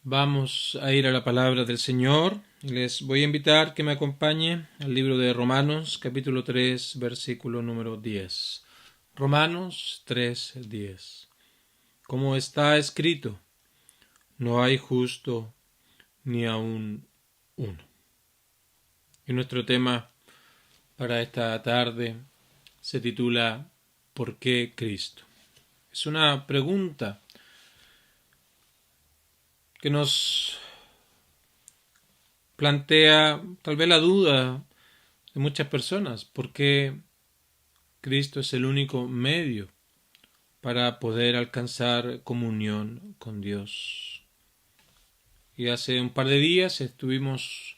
Vamos a ir a la palabra del Señor. Les voy a invitar que me acompañe al libro de Romanos, capítulo 3, versículo número 10. Romanos 3, 10. Como está escrito, no hay justo ni aun uno. Y nuestro tema para esta tarde se titula ¿Por qué Cristo? Es una pregunta que nos plantea tal vez la duda de muchas personas, ¿por qué Cristo es el único medio para poder alcanzar comunión con Dios? Y hace un par de días estuvimos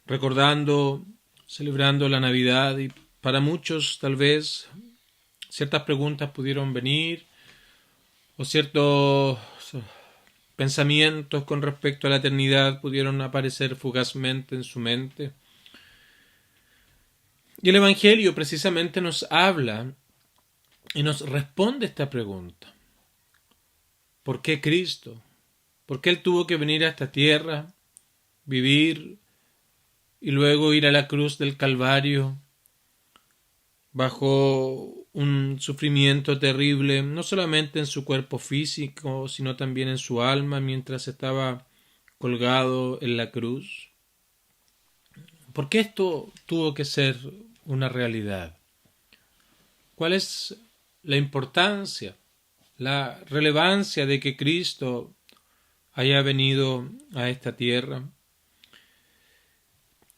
recordando, celebrando la Navidad, y para muchos tal vez ciertas preguntas pudieron venir o ciertos pensamientos con respecto a la eternidad pudieron aparecer fugazmente en su mente. Y el Evangelio precisamente nos habla y nos responde esta pregunta. ¿Por qué Cristo? ¿Por qué Él tuvo que venir a esta tierra, vivir y luego ir a la cruz del Calvario bajo un sufrimiento terrible, no solamente en su cuerpo físico, sino también en su alma mientras estaba colgado en la cruz? ¿Por qué esto tuvo que ser una realidad? ¿Cuál es la importancia, la relevancia de que Cristo haya venido a esta tierra?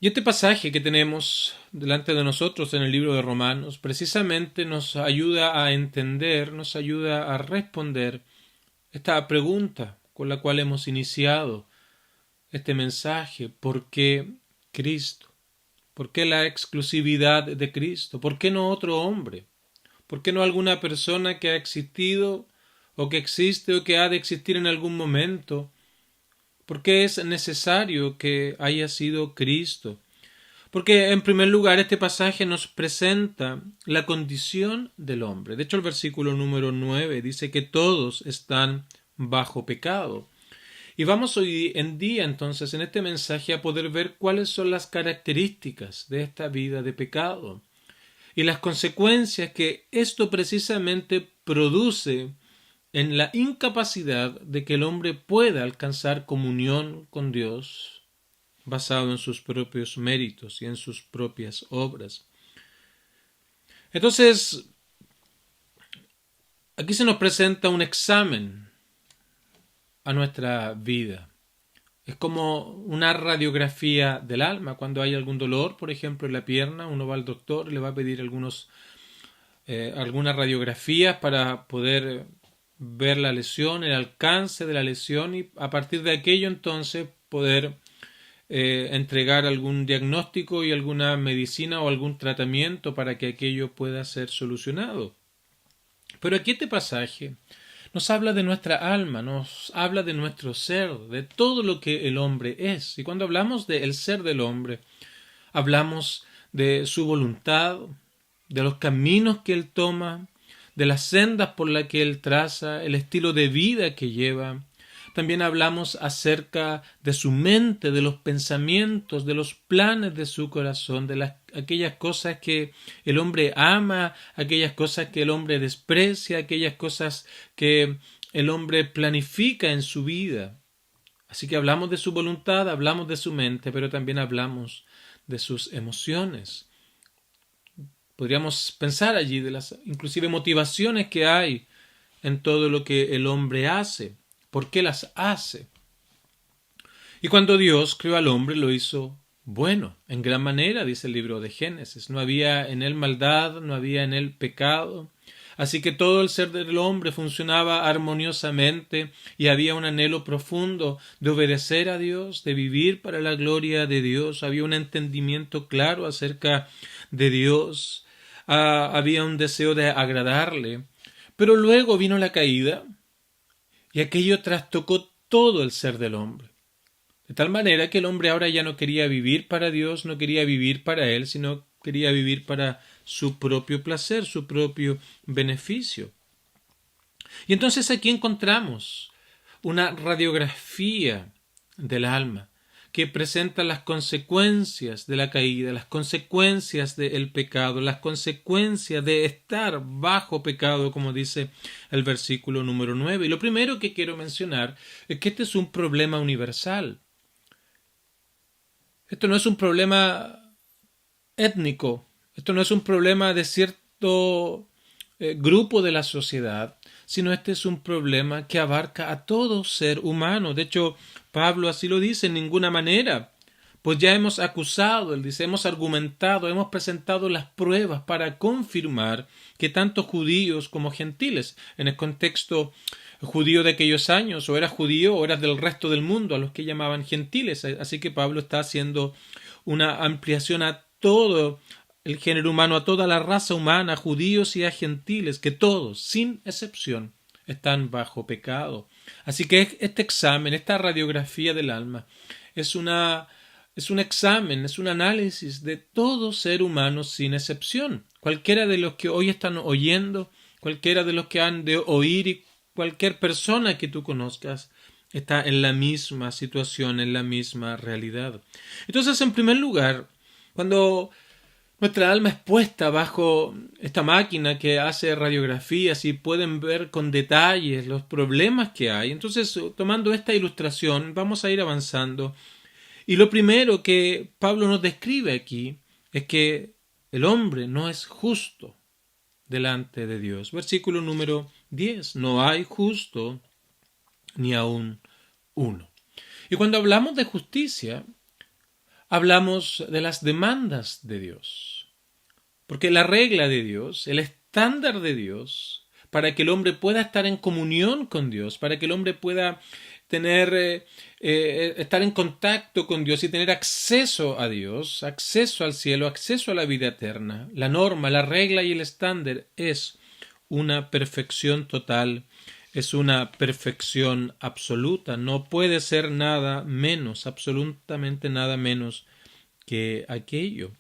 Y este pasaje que tenemos delante de nosotros en el libro de Romanos precisamente nos ayuda a entender, nos ayuda a responder esta pregunta con la cual hemos iniciado este mensaje. ¿Por qué Cristo? ¿Por qué la exclusividad de Cristo? ¿Por qué no otro hombre? ¿Por qué no alguna persona que ha existido o que existe o que ha de existir en algún momento? ¿Por qué es necesario que haya sido Cristo? Porque en primer lugar este pasaje nos presenta la condición del hombre. De hecho el versículo número 9 dice que todos están bajo pecado. Y vamos hoy en día entonces en este mensaje a poder ver cuáles son las características de esta vida de pecado y las consecuencias que esto precisamente produce en la incapacidad de que el hombre pueda alcanzar comunión con Dios basado en sus propios méritos y en sus propias obras. Entonces, aquí se nos presenta un examen a nuestra vida. Es como una radiografía del alma. Cuando hay algún dolor, por ejemplo, en la pierna, uno va al doctor y le va a pedir algunas radiografías para poder ver la lesión, el alcance de la lesión y a partir de aquello entonces poder entregar algún diagnóstico y alguna medicina o algún tratamiento para que aquello pueda ser solucionado. Pero aquí este pasaje nos habla de nuestra alma, nos habla de nuestro ser, de todo lo que el hombre es. Y cuando hablamos del ser del hombre, hablamos de su voluntad, de los caminos que él toma, de las sendas por las que él traza, el estilo de vida que lleva. También hablamos acerca de su mente, de los pensamientos, de los planes de su corazón, de aquellas cosas que el hombre ama, aquellas cosas que el hombre desprecia, aquellas cosas que el hombre planifica en su vida. Así que hablamos de su voluntad, hablamos de su mente, pero también hablamos de sus emociones. Podríamos pensar allí de las inclusive motivaciones que hay en todo lo que el hombre hace. ¿Por qué las hace? Y cuando Dios creó al hombre lo hizo bueno, en gran manera, dice el libro de Génesis. No había en él maldad, no había en él pecado. Así que todo el ser del hombre funcionaba armoniosamente y había un anhelo profundo de obedecer a Dios, de vivir para la gloria de Dios. Había un entendimiento claro acerca de Dios. Había un deseo de agradarle. Pero luego vino la caída y aquello trastocó todo el ser del hombre. De tal manera que el hombre ahora ya no quería vivir para Dios, no quería vivir para él, sino quería vivir para su propio placer, su propio beneficio. Y entonces aquí encontramos una radiografía del alma que presenta las consecuencias de la caída, las consecuencias del pecado, las consecuencias de estar bajo pecado, como dice el versículo número 9. Y lo primero que quiero mencionar es que este es un problema universal. Esto no es un problema étnico, esto no es un problema de cierto grupo de la sociedad, sino este es un problema que abarca a todo ser humano. De hecho, Pablo así lo dice: en ninguna manera, pues ya hemos acusado, él dice, hemos argumentado, hemos presentado las pruebas para confirmar que tanto judíos como gentiles, en el contexto judío de aquellos años, o eras judío o eras del resto del mundo, a los que llamaban gentiles. Así que Pablo está haciendo una ampliación a todo el género humano, a toda la raza humana, a judíos y a gentiles, que todos, sin excepción, están bajo pecado. Así que este examen, esta radiografía del alma, es un examen, es un análisis de todo ser humano sin excepción. Cualquiera de los que hoy están oyendo, cualquiera de los que han de oír y cualquier persona que tú conozcas está en la misma situación, en la misma realidad. Entonces, en primer lugar, cuando nuestra alma es puesta bajo esta máquina que hace radiografías y pueden ver con detalles los problemas que hay, entonces, tomando esta ilustración, vamos a ir avanzando. Y lo primero que Pablo nos describe aquí es que el hombre no es justo delante de Dios. Versículo número 10. No hay justo ni aun uno. Y cuando hablamos de justicia, hablamos de las demandas de Dios. Porque la regla de Dios, el estándar de Dios, para que el hombre pueda estar en comunión con Dios, para que el hombre pueda estar en contacto con Dios y tener acceso a Dios, acceso al cielo, acceso a la vida eterna. La norma, la regla y el estándar es una perfección total, es una perfección absoluta. No puede ser nada menos, absolutamente nada menos que aquello.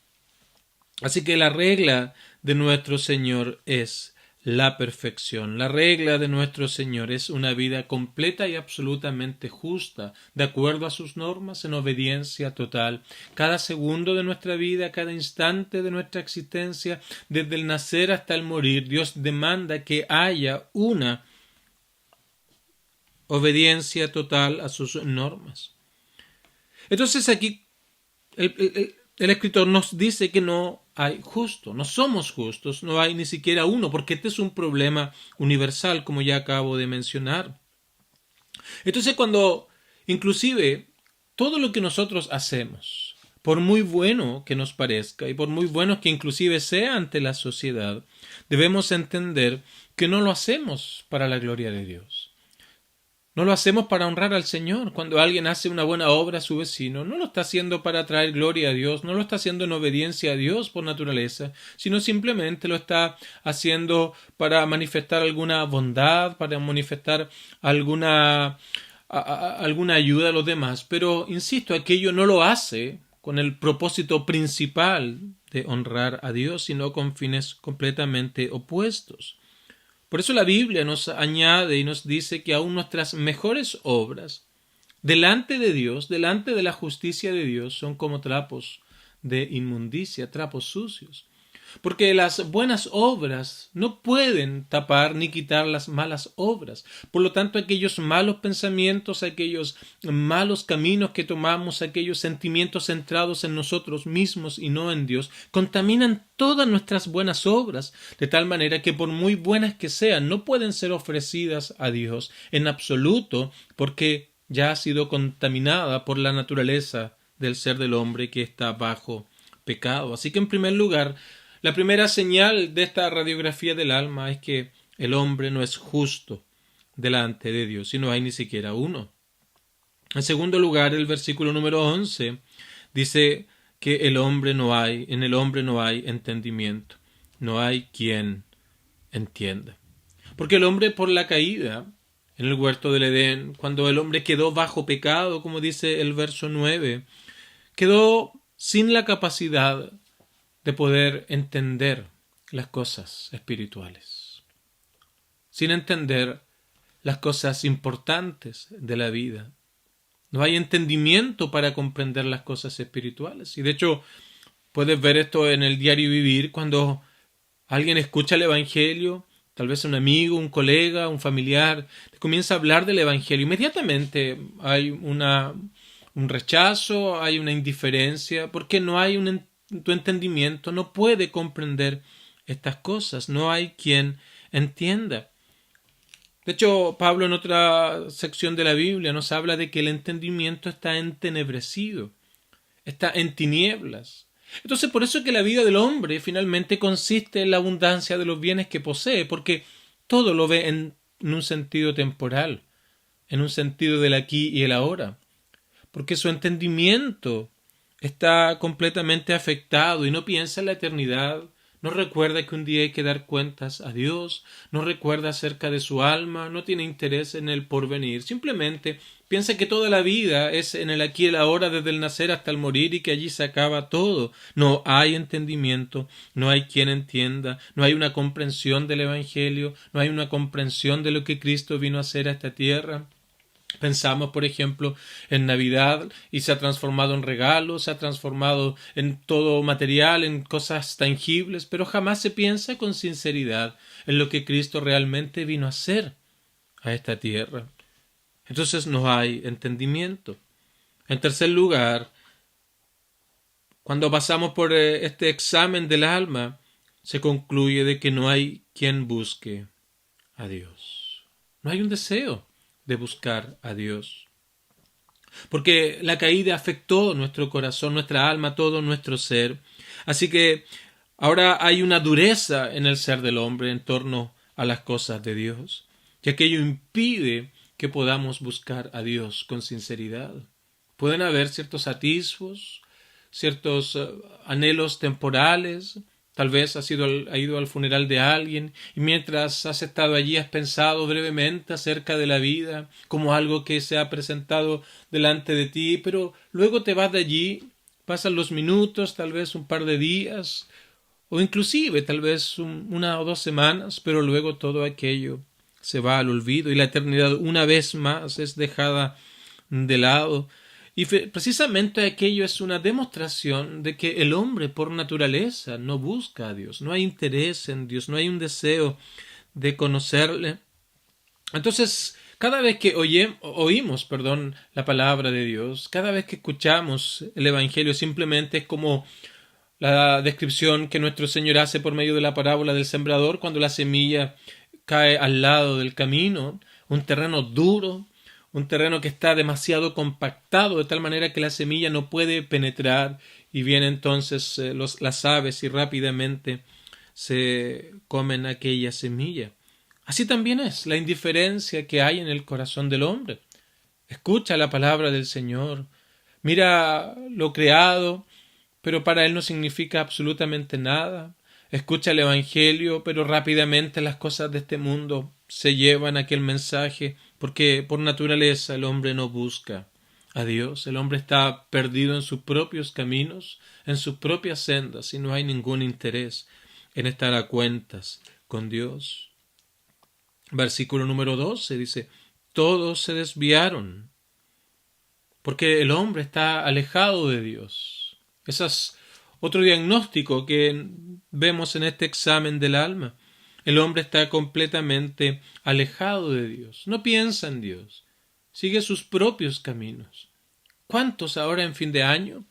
Así que la regla de nuestro Señor es la perfección. La regla de nuestro Señor es una vida completa y absolutamente justa, de acuerdo a sus normas, en obediencia total. Cada segundo de nuestra vida, cada instante de nuestra existencia, desde el nacer hasta el morir, Dios demanda que haya una obediencia total a sus normas. Entonces aquí el escritor nos dice que no hay justo, no somos justos, no hay ni siquiera uno, porque este es un problema universal, como ya acabo de mencionar. Entonces, cuando inclusive todo lo que nosotros hacemos, por muy bueno que nos parezca y por muy bueno que inclusive sea ante la sociedad, debemos entender que no lo hacemos para la gloria de Dios. No lo hacemos para honrar al Señor. Cuando alguien hace una buena obra a su vecino, no lo está haciendo para traer gloria a Dios, no lo está haciendo en obediencia a Dios por naturaleza, sino simplemente lo está haciendo para manifestar alguna bondad, para manifestar alguna ayuda a los demás. Pero, insisto, aquello no lo hace con el propósito principal de honrar a Dios, sino con fines completamente opuestos. Por eso la Biblia nos añade y nos dice que aún nuestras mejores obras, delante de Dios, delante de la justicia de Dios, son como trapos de inmundicia, trapos sucios. Porque las buenas obras no pueden tapar ni quitar las malas obras. Por lo tanto, aquellos malos pensamientos, aquellos malos caminos que tomamos, aquellos sentimientos centrados en nosotros mismos y no en Dios, contaminan todas nuestras buenas obras, de tal manera que por muy buenas que sean, no pueden ser ofrecidas a Dios en absoluto, porque ya ha sido contaminada por la naturaleza del ser del hombre que está bajo pecado. Así que, en primer lugar, la primera señal de esta radiografía del alma es que el hombre no es justo delante de Dios, y no hay ni siquiera uno. En segundo lugar, el versículo número 11 dice que en el hombre no hay entendimiento, no hay quien entienda. Porque el hombre, por la caída en el huerto del Edén, cuando el hombre quedó bajo pecado, como dice el verso 9, quedó sin la capacidad de poder entender las cosas espirituales, sin entender las cosas importantes de la vida. No hay entendimiento para comprender las cosas espirituales. Y de hecho, puedes ver esto en el diario vivir cuando alguien escucha el Evangelio, tal vez un amigo, un colega, un familiar, te comienza a hablar del Evangelio. Inmediatamente hay un rechazo, hay una indiferencia, porque no hay tu entendimiento no puede comprender estas cosas. No hay quien entienda. De hecho, Pablo en otra sección de la Biblia nos habla de que el entendimiento está entenebrecido, está en tinieblas. Entonces, por eso es que la vida del hombre finalmente consiste en la abundancia de los bienes que posee, porque todo lo ve en un sentido temporal, en un sentido del aquí y el ahora, porque su entendimiento está completamente afectado y no piensa en la eternidad, no recuerda que un día hay que dar cuentas a Dios, no recuerda acerca de su alma, no tiene interés en el porvenir, simplemente piensa que toda la vida es en el aquí y el ahora desde el nacer hasta el morir y que allí se acaba todo. No hay entendimiento, no hay quien entienda, no hay una comprensión del Evangelio, no hay una comprensión de lo que Cristo vino a hacer a esta tierra. Pensamos, por ejemplo, en Navidad y se ha transformado en regalos, se ha transformado en todo material, en cosas tangibles, pero jamás se piensa con sinceridad en lo que Cristo realmente vino a hacer a esta tierra. Entonces no hay entendimiento. En tercer lugar, cuando pasamos por este examen del alma, se concluye de que no hay quien busque a Dios. No hay un deseo de buscar a Dios. Porque la caída afectó nuestro corazón, nuestra alma, todo nuestro ser. Así que ahora hay una dureza en el ser del hombre en torno a las cosas de Dios. Y aquello impide que podamos buscar a Dios con sinceridad. Pueden haber ciertos atisbos, ciertos anhelos temporales. Tal vez ha ido al funeral de alguien y mientras has estado allí has pensado brevemente acerca de la vida como algo que se ha presentado delante de ti, pero luego te vas de allí, pasan los minutos, tal vez un par de días o inclusive tal vez una o 2 semanas, pero luego todo aquello se va al olvido y la eternidad una vez más es dejada de lado. Y precisamente aquello es una demostración de que el hombre por naturaleza no busca a Dios, no hay interés en Dios, no hay un deseo de conocerle. Entonces, cada vez que oímos la palabra de Dios, cada vez que escuchamos el Evangelio, simplemente es como la descripción que nuestro Señor hace por medio de la parábola del sembrador, cuando la semilla cae al lado del camino, un terreno duro, un terreno que está demasiado compactado de tal manera que la semilla no puede penetrar y vienen entonces las aves y rápidamente se comen aquella semilla. Así también es la indiferencia que hay en el corazón del hombre. Escucha la palabra del Señor, mira lo creado, pero para él no significa absolutamente nada. Escucha el Evangelio, pero rápidamente las cosas de este mundo se llevan aquel mensaje, porque por naturaleza el hombre no busca a Dios. El hombre está perdido en sus propios caminos, en sus propias sendas, y no hay ningún interés en estar a cuentas con Dios. Versículo número 12 dice: todos se desviaron, porque el hombre está alejado de Dios. Ese es otro diagnóstico que vemos en este examen del alma. El hombre está completamente alejado de Dios. No piensa en Dios. Sigue sus propios caminos. ¿Cuántos ahora en fin de año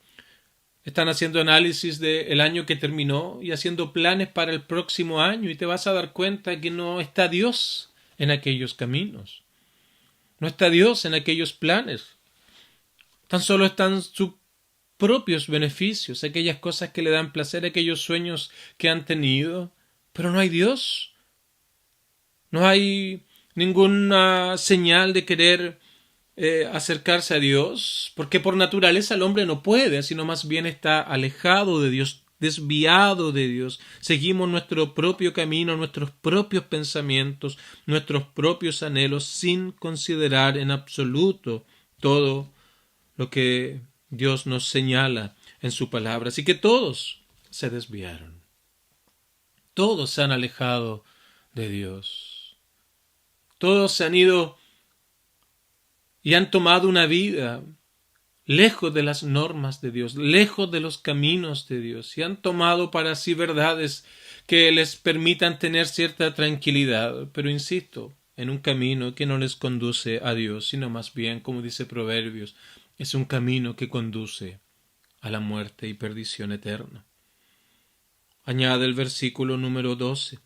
están haciendo análisis del año que terminó y haciendo planes para el próximo año? Y te vas a dar cuenta que no está Dios en aquellos caminos. No está Dios en aquellos planes. Tan solo están sus propios beneficios, aquellas cosas que le dan placer, aquellos sueños que han tenido, pero no hay Dios. No hay ninguna señal de querer acercarse a Dios, porque por naturaleza el hombre no puede, sino más bien está alejado de Dios, desviado de Dios. Seguimos nuestro propio camino, nuestros propios pensamientos, nuestros propios anhelos, sin considerar en absoluto todo lo que Dios nos señala en su palabra. Así que todos se desviaron. Todos se han alejado de Dios. Todos se han ido y han tomado una vida lejos de las normas de Dios, lejos de los caminos de Dios, y han tomado para sí verdades que les permitan tener cierta tranquilidad, pero insisto, en un camino que no les conduce a Dios, sino más bien, como dice Proverbios, es un camino que conduce a la muerte y perdición eterna. Añade el versículo número 12.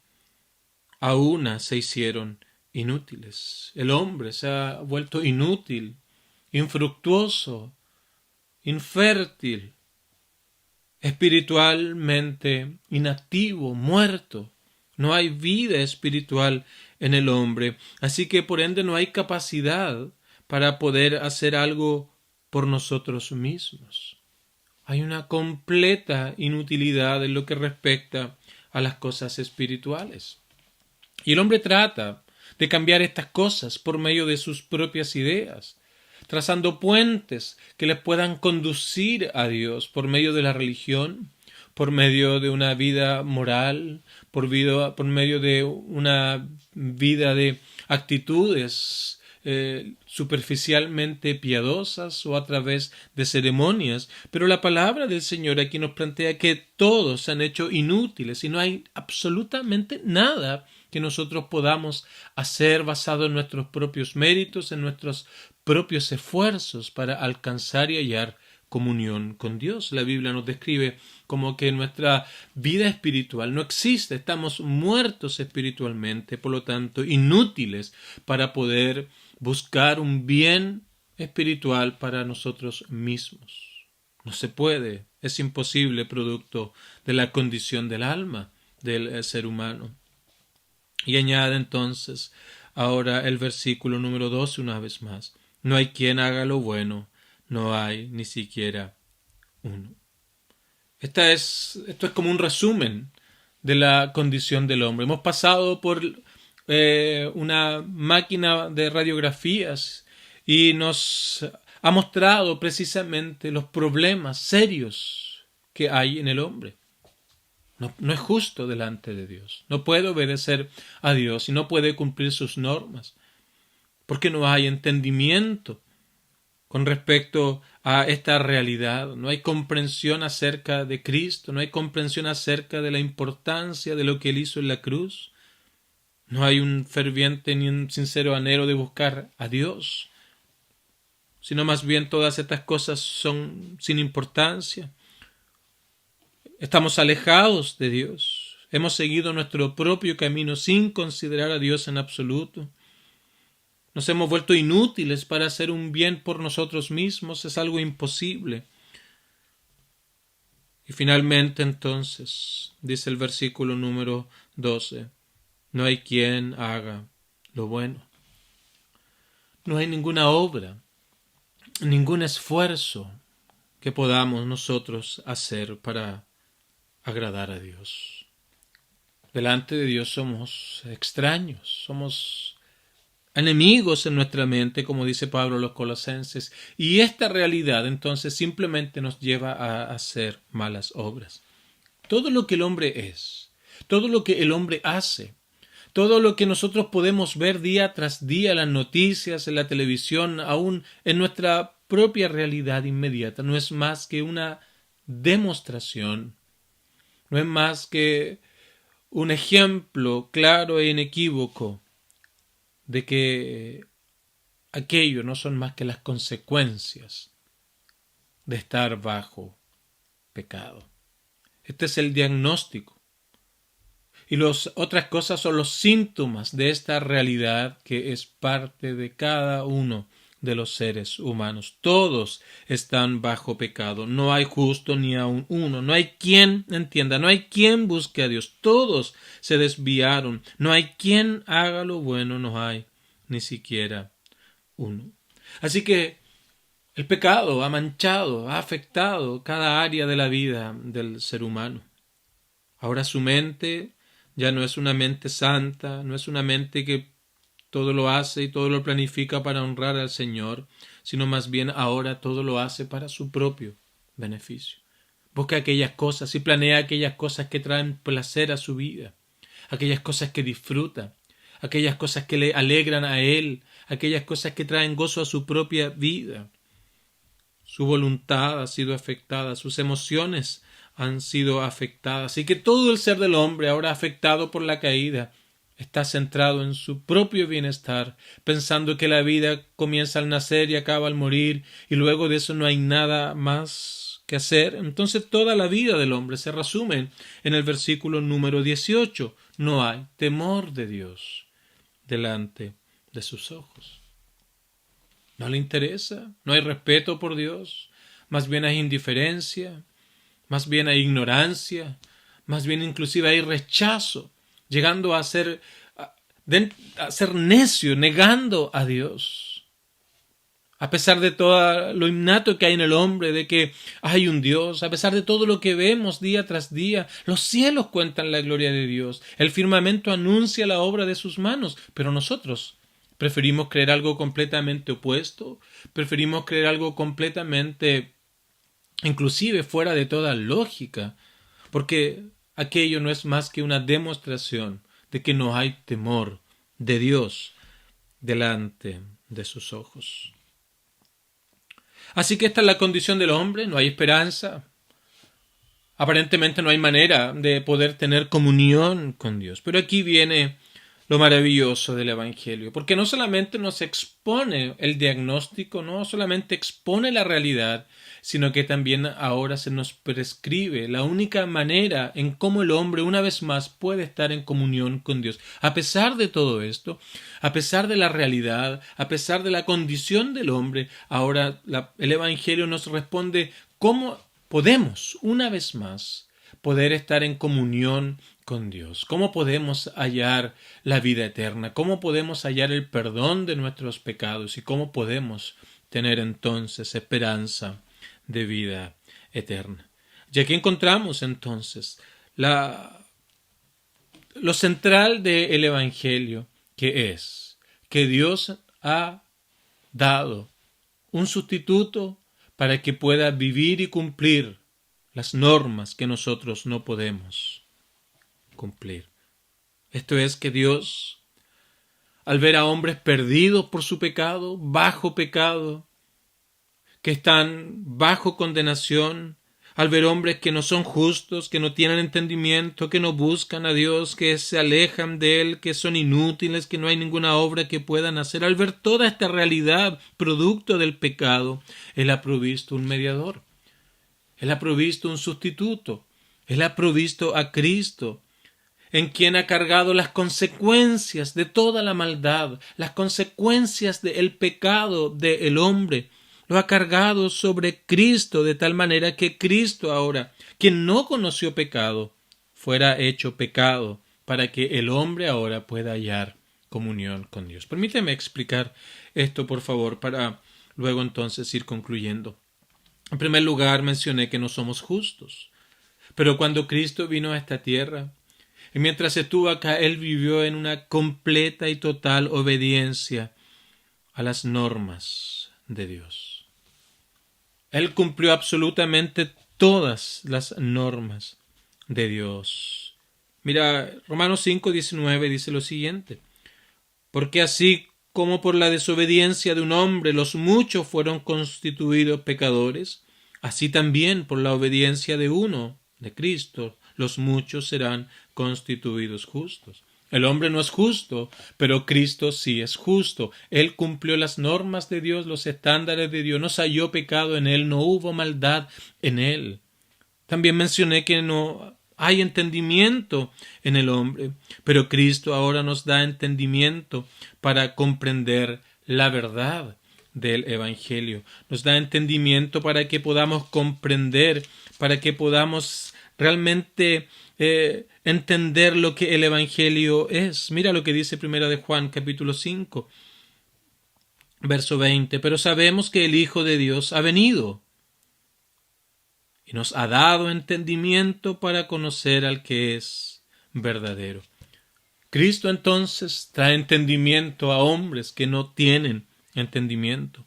A una se hicieron inútiles. El hombre se ha vuelto inútil, infructuoso, infértil, espiritualmente inactivo, muerto. No hay vida espiritual en el hombre, así que por ende no hay capacidad para poder hacer algo por nosotros mismos. Hay una completa inutilidad en lo que respecta a las cosas espirituales. Y el hombre trata de cambiar estas cosas por medio de sus propias ideas, trazando puentes que les puedan conducir a Dios por medio de la religión, por medio de una vida moral, por medio de una vida de actitudes superficialmente piadosas o a través de ceremonias, pero la palabra del Señor aquí nos plantea que todos se han hecho inútiles y no hay absolutamente nada que nosotros podamos hacer basado en nuestros propios méritos, en nuestros propios esfuerzos para alcanzar y hallar comunión con Dios. La Biblia nos describe como que nuestra vida espiritual no existe, estamos muertos espiritualmente, por lo tanto inútiles para poder buscar un bien espiritual para nosotros mismos. No se puede, es imposible producto de la condición del alma del ser humano. Y añade entonces ahora el versículo número 12 una vez más. No hay quien haga lo bueno, no hay ni siquiera uno. Esto es como un resumen de la condición del hombre. Hemos pasado por una máquina de radiografías y nos ha mostrado precisamente los problemas serios que hay en el hombre. No es justo delante de Dios. No puede obedecer a Dios y no puede cumplir sus normas. Porque no hay entendimiento con respecto a esta realidad. No hay comprensión acerca de Cristo. No hay comprensión acerca de la importancia de lo que Él hizo en la cruz. No hay un ferviente ni un sincero anhelo de buscar a Dios. Sino más bien todas estas cosas son sin importancia. Estamos alejados de Dios. Hemos seguido nuestro propio camino sin considerar a Dios en absoluto. Nos hemos vuelto inútiles para hacer un bien por nosotros mismos. Es algo imposible. Y finalmente entonces, dice el versículo número 12, no hay quien haga lo bueno. No hay ninguna obra, ningún esfuerzo que podamos nosotros hacer para agradar a Dios. Delante de Dios somos extraños, somos enemigos en nuestra mente, como dice Pablo a los Colosenses, y esta realidad entonces simplemente nos lleva a hacer malas obras. Todo lo que el hombre es, todo lo que el hombre hace, todo lo que nosotros podemos ver día tras día en las noticias, en la televisión, aún en nuestra propia realidad inmediata, no es más que una demostración, no es más que un ejemplo claro e inequívoco de que aquello no son más que las consecuencias de estar bajo pecado. Este es el diagnóstico. Y las otras cosas son los síntomas de esta realidad que es parte de cada uno de los seres humanos. Todos están bajo pecado. No hay justo ni aun uno. No hay quien entienda. No hay quien busque a Dios. Todos se desviaron. No hay quien haga lo bueno. No hay ni siquiera uno. Así que el pecado ha manchado, ha afectado cada área de la vida del ser humano. Ahora su mente ya no es una mente santa, no es una mente que todo lo hace y todo lo planifica para honrar al Señor, sino más bien ahora todo lo hace para su propio beneficio. Busca aquellas cosas y planea aquellas cosas que traen placer a su vida, aquellas cosas que disfruta, aquellas cosas que le alegran a él, aquellas cosas que traen gozo a su propia vida. Su voluntad ha sido afectada, sus emociones han sido afectadas, y que todo el ser del hombre, ahora afectado por la caída, está centrado en su propio bienestar, pensando que la vida comienza al nacer y acaba al morir, y luego de eso no hay nada más que hacer. Entonces toda la vida del hombre se resume en el versículo número 18. No hay temor de Dios delante de sus ojos. No le interesa, no hay respeto por Dios, más bien hay indiferencia, más bien hay ignorancia, más bien inclusive hay rechazo, llegando a ser necio, negando a Dios. A pesar de todo lo innato que hay en el hombre, de que hay un Dios, a pesar de todo lo que vemos día tras día, los cielos cuentan la gloria de Dios, el firmamento anuncia la obra de sus manos, pero nosotros preferimos creer algo completamente opuesto, preferimos creer algo completamente, inclusive fuera de toda lógica, porque aquello no es más que una demostración de que no hay temor de Dios delante de sus ojos. Así que esta es la condición del hombre, no hay esperanza. Aparentemente no hay manera de poder tener comunión con Dios. Pero aquí viene lo maravilloso del Evangelio, porque no solamente nos expone el diagnóstico, no solamente expone la realidad, sino que también ahora se nos prescribe la única manera en cómo el hombre una vez más puede estar en comunión con Dios. A pesar de todo esto, a pesar de la realidad, a pesar de la condición del hombre, ahora el Evangelio nos responde cómo podemos una vez más poder estar en comunión con Dios. ¿Cómo podemos hallar la vida eterna? ¿Cómo podemos hallar el perdón de nuestros pecados? ¿Y cómo podemos tener entonces esperanza de vida eterna? Y aquí encontramos entonces lo central del Evangelio, que es que Dios ha dado un sustituto para que pueda vivir y cumplir las normas que nosotros no podemos cumplir. Esto es que Dios, al ver a hombres perdidos por su pecado, bajo pecado, que están bajo condenación, al ver hombres que no son justos, que no tienen entendimiento, que no buscan a Dios, que se alejan de Él, que son inútiles, que no hay ninguna obra que puedan hacer, al ver toda esta realidad producto del pecado, Él ha provisto un mediador, Él ha provisto un sustituto, Él ha provisto a Cristo, en quien ha cargado las consecuencias de toda la maldad, las consecuencias del pecado del hombre. Lo ha cargado sobre Cristo de tal manera que Cristo ahora, quien no conoció pecado, fuera hecho pecado para que el hombre ahora pueda hallar comunión con Dios. Permíteme explicar esto, por favor, para luego entonces ir concluyendo. En primer lugar, mencioné que no somos justos, pero cuando Cristo vino a esta tierra, y mientras estuvo acá, Él vivió en una completa y total obediencia a las normas de Dios. Él cumplió absolutamente todas las normas de Dios. Mira, Romanos 5:19 dice lo siguiente: porque así como por la desobediencia de un hombre los muchos fueron constituidos pecadores, así también por la obediencia de uno, de Cristo, los muchos serán constituidos justos. El hombre no es justo, pero Cristo sí es justo. Él cumplió las normas de Dios, los estándares de Dios, no se halló pecado en Él, no hubo maldad en Él. También mencioné que no hay entendimiento en el hombre, pero Cristo ahora nos da entendimiento para comprender la verdad del Evangelio. Nos da entendimiento para que podamos comprender, para que podamos realmente entender lo que el Evangelio es. Mira lo que dice Primera de Juan, capítulo 5, verso 20. Pero sabemos que el Hijo de Dios ha venido y nos ha dado entendimiento para conocer al que es verdadero. Cristo entonces trae entendimiento a hombres que no tienen entendimiento.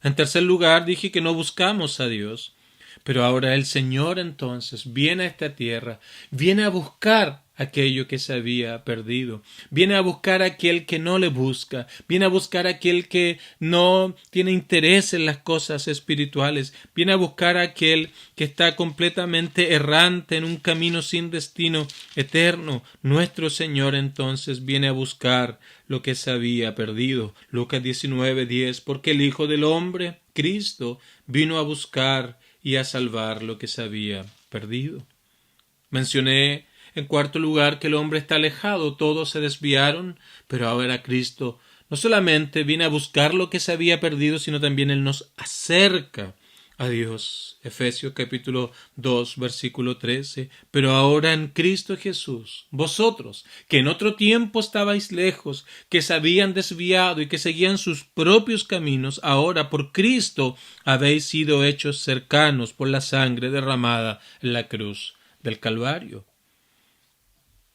En tercer lugar, dije que no buscamos a Dios, Pero ahora el Señor entonces viene a esta tierra, viene a buscar aquello que se había perdido, viene a buscar a aquel que no le busca, viene a buscar a aquel que no tiene interés en las cosas espirituales, viene a buscar a aquel que está completamente errante en un camino sin destino eterno. Nuestro Señor entonces viene a buscar lo que se había perdido. Lucas 19:10, porque el Hijo del Hombre, Cristo, vino a buscar y a salvar lo que se había perdido. Mencioné en cuarto lugar que el hombre está alejado, todos se desviaron, pero ahora Cristo no solamente viene a buscar lo que se había perdido, sino también Él nos acerca a Dios. Efesios capítulo 2, versículo 13. Pero ahora en Cristo Jesús, vosotros, que en otro tiempo estabais lejos, que se habían desviado y que seguían sus propios caminos, ahora por Cristo habéis sido hechos cercanos por la sangre derramada en la cruz del Calvario.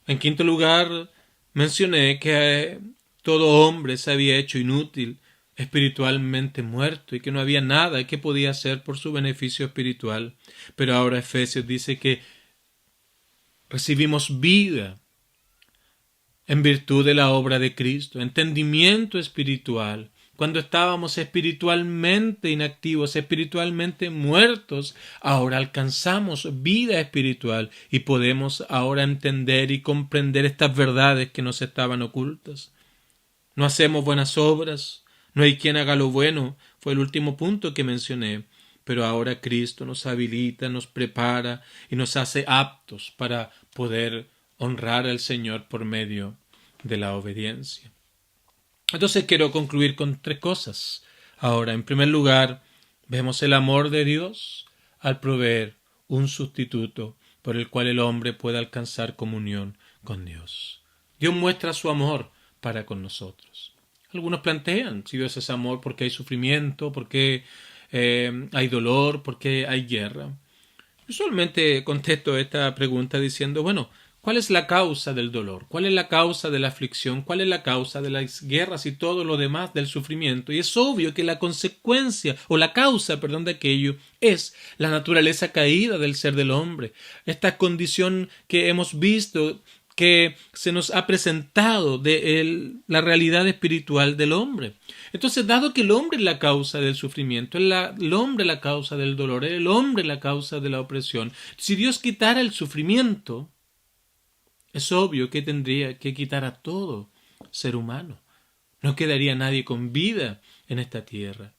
En quinto lugar, mencioné que todo hombre se había hecho inútil, espiritualmente muerto, y que no había nada que podía hacer por su beneficio espiritual. Pero ahora Efesios dice que recibimos vida en virtud de la obra de Cristo, entendimiento espiritual. Cuando estábamos espiritualmente inactivos, espiritualmente muertos, ahora alcanzamos vida espiritual y podemos ahora entender y comprender estas verdades que nos estaban ocultas. No hacemos buenas obras, no hay quien haga lo bueno, fue el último punto que mencioné, pero ahora Cristo nos habilita, nos prepara y nos hace aptos para poder honrar al Señor por medio de la obediencia. Entonces quiero concluir con tres cosas. Ahora, en primer lugar, vemos el amor de Dios al proveer un sustituto por el cual el hombre pueda alcanzar comunión con Dios. Dios muestra su amor para con nosotros. Algunos plantean si Dios es amor porque hay sufrimiento, porque hay dolor, porque hay guerra. Usualmente contesto esta pregunta diciendo, bueno, ¿cuál es la causa del dolor? ¿Cuál es la causa de la aflicción? ¿Cuál es la causa de las guerras y todo lo demás del sufrimiento? Y es obvio que la consecuencia o la causa, de aquello es la naturaleza caída del ser del hombre. Esta condición que hemos visto que se nos ha presentado de la realidad espiritual del hombre. Entonces, dado que el hombre es la causa del sufrimiento, el hombre es la causa del dolor, el hombre es la causa de la opresión, si Dios quitara el sufrimiento, es obvio que tendría que quitar a todo ser humano. No quedaría nadie con vida en esta tierra.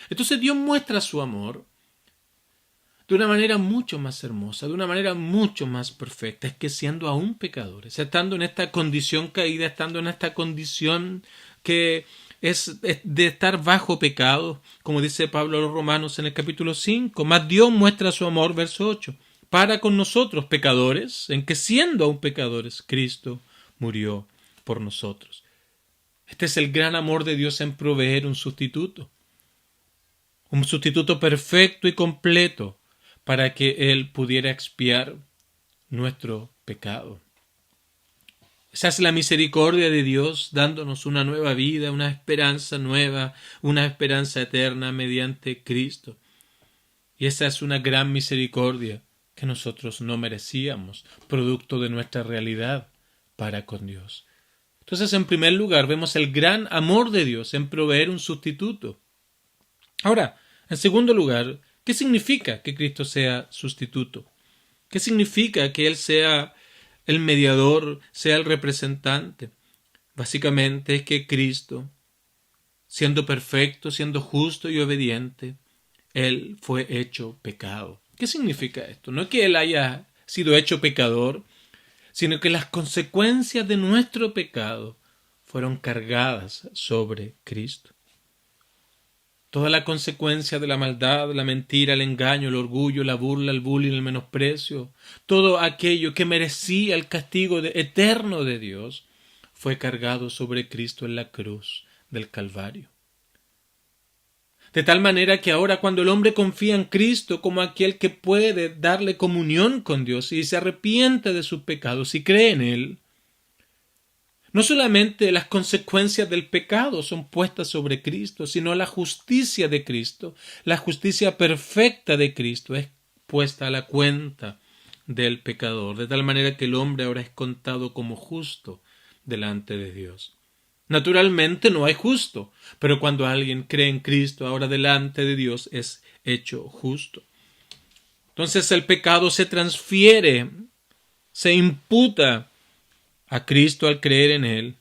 Entonces Dios muestra su amor de una manera mucho más hermosa, de una manera mucho más perfecta. Es que siendo aún pecadores, estando en esta condición caída, estando en esta condición que es de estar bajo pecado, como dice Pablo a los Romanos en el capítulo 5, mas Dios muestra su amor, verso 8, para con nosotros pecadores, en que siendo aún pecadores, Cristo murió por nosotros. Este es el gran amor de Dios en proveer un sustituto perfecto y completo para que Él pudiera expiar nuestro pecado. Esa es la misericordia de Dios, dándonos una nueva vida, una esperanza nueva, una esperanza eterna mediante Cristo. Y esa es una gran misericordia que nosotros no merecíamos, producto de nuestra realidad para con Dios. Entonces, en primer lugar, vemos el gran amor de Dios en proveer un sustituto. Ahora, en segundo lugar, ¿qué significa que Cristo sea sustituto? ¿Qué significa que Él sea el mediador, sea el representante? Básicamente es que Cristo, siendo perfecto, siendo justo y obediente, Él fue hecho pecado. ¿Qué significa esto? No es que Él haya sido hecho pecador, sino que las consecuencias de nuestro pecado fueron cargadas sobre Cristo. Toda la consecuencia de la maldad, la mentira, el engaño, el orgullo, la burla, el bullying, el menosprecio, todo aquello que merecía el castigo eterno de Dios, fue cargado sobre Cristo en la cruz del Calvario. De tal manera que ahora cuando el hombre confía en Cristo como aquel que puede darle comunión con Dios y se arrepiente de sus pecados y cree en Él, no solamente las consecuencias del pecado son puestas sobre Cristo, sino la justicia de Cristo, la justicia perfecta de Cristo es puesta a la cuenta del pecador, de tal manera que el hombre ahora es contado como justo delante de Dios. Naturalmente no hay justo, pero cuando alguien cree en Cristo, ahora delante de Dios es hecho justo. Entonces el pecado se transfiere, se imputa a Cristo al creer en Él,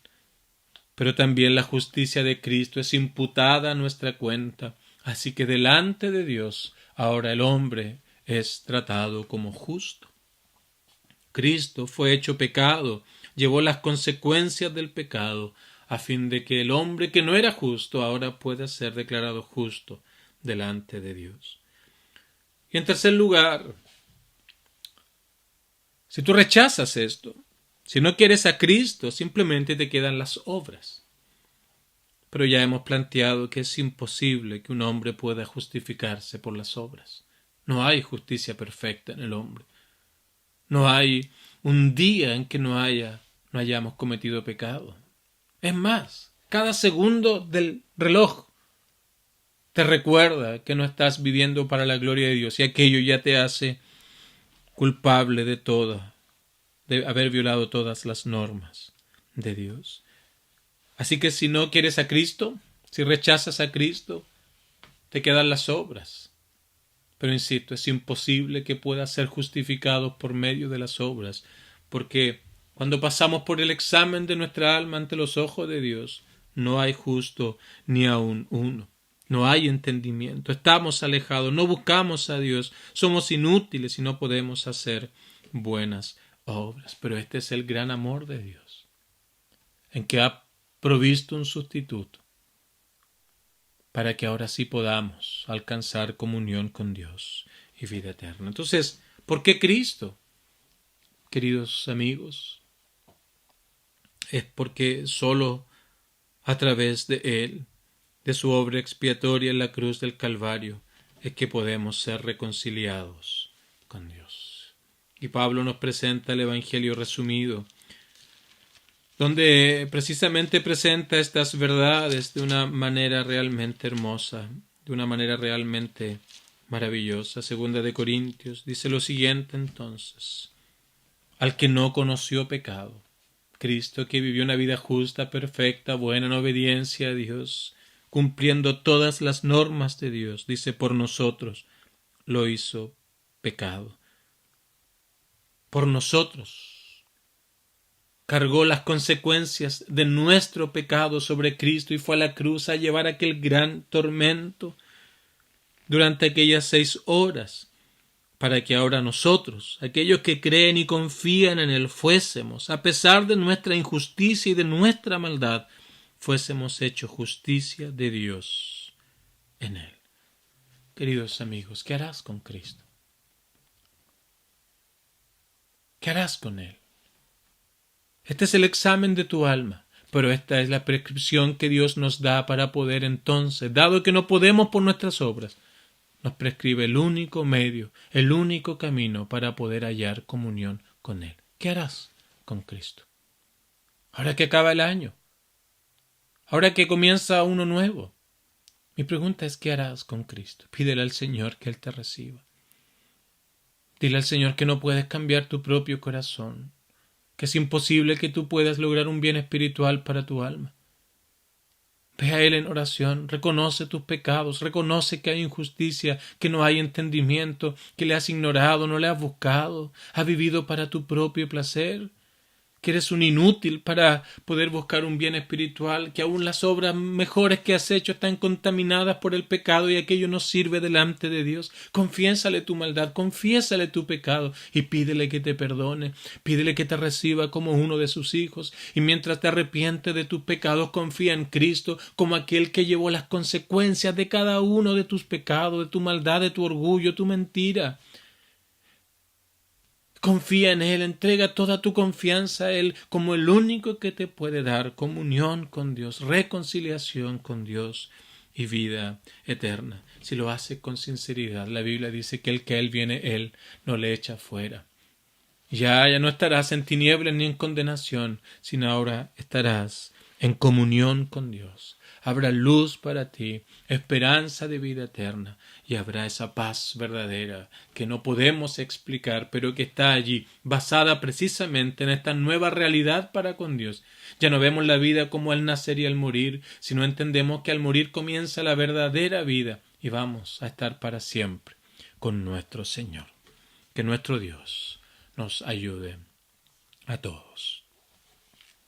pero también la justicia de Cristo es imputada a nuestra cuenta. Así que delante de Dios, ahora el hombre es tratado como justo. Cristo fue hecho pecado, llevó las consecuencias del pecado, a fin de que el hombre que no era justo ahora pueda ser declarado justo delante de Dios. Y en tercer lugar, si tú rechazas esto, si no quieres a Cristo, simplemente te quedan las obras. Pero ya hemos planteado que es imposible que un hombre pueda justificarse por las obras. No hay justicia perfecta en el hombre. No hay un día en que no hayamos cometido pecado. Es más, cada segundo del reloj te recuerda que no estás viviendo para la gloria de Dios y aquello ya te hace culpable de haber violado todas las normas de Dios. Así que si no quieres a Cristo, si rechazas a Cristo, te quedan las obras. Pero insisto, es imposible que puedas ser justificado por medio de las obras, porque cuando pasamos por el examen de nuestra alma ante los ojos de Dios, no hay justo ni aun uno. No hay entendimiento. Estamos alejados, no buscamos a Dios, somos inútiles y no podemos hacer buenas obras. Pero este es el gran amor de Dios, en que ha provisto un sustituto para que ahora sí podamos alcanzar comunión con Dios y vida eterna. Entonces, ¿por qué Cristo? Queridos amigos, es porque solo a través de Él, de su obra expiatoria en la cruz del Calvario, es que podemos ser reconciliados con Dios. Y Pablo nos presenta el Evangelio resumido, donde precisamente presenta estas verdades de una manera realmente hermosa, de una manera realmente maravillosa. Segunda de Corintios dice lo siguiente entonces: al que no conoció pecado, Cristo, que vivió una vida justa, perfecta, buena, en obediencia a Dios, cumpliendo todas las normas de Dios, dice, por nosotros lo hizo pecado. Por nosotros cargó las consecuencias de nuestro pecado sobre Cristo y fue a la cruz a llevar aquel gran tormento durante aquellas 6 horas, para que ahora nosotros, aquellos que creen y confían en Él, fuésemos, a pesar de nuestra injusticia y de nuestra maldad, fuésemos hechos justicia de Dios en Él. Queridos amigos, ¿qué harás con Cristo? ¿Qué harás con Él? Este es el examen de tu alma, pero esta es la prescripción que Dios nos da para poder entonces, dado que no podemos por nuestras obras, nos prescribe el único medio, el único camino para poder hallar comunión con Él. ¿Qué harás con Cristo? Ahora que acaba el año, ahora que comienza uno nuevo, mi pregunta es: ¿qué harás con Cristo? Pídele al Señor que Él te reciba. Dile al Señor que no puedes cambiar tu propio corazón, que es imposible que tú puedas lograr un bien espiritual para tu alma. Ve a Él en oración, reconoce tus pecados, reconoce que hay injusticia, que no hay entendimiento, que le has ignorado, no le has buscado, has vivido para tu propio placer, que eres un inútil para poder buscar un bien espiritual, que aún las obras mejores que has hecho están contaminadas por el pecado y aquello no sirve delante de Dios. Confiésale tu maldad, confiésale tu pecado y pídele que te perdone, pídele que te reciba como uno de sus hijos, y mientras te arrepientes de tus pecados, confía en Cristo como aquel que llevó las consecuencias de cada uno de tus pecados, de tu maldad, de tu orgullo, tu mentira. Confía en Él, entrega toda tu confianza a Él como el único que te puede dar comunión con Dios, reconciliación con Dios y vida eterna. Si lo hace con sinceridad, la Biblia dice que el que a Él viene, Él no le echa fuera. Ya no estarás en tinieblas ni en condenación, sino ahora estarás en comunión con Dios. habrá luz para ti, esperanza de vida eterna, y habrá esa paz verdadera que no podemos explicar, pero que está allí, basada precisamente en esta nueva realidad para con Dios. Ya no vemos la vida como al nacer y al morir, sino entendemos que al morir comienza la verdadera vida y vamos a estar para siempre con nuestro Señor. Que nuestro Dios nos ayude a todos.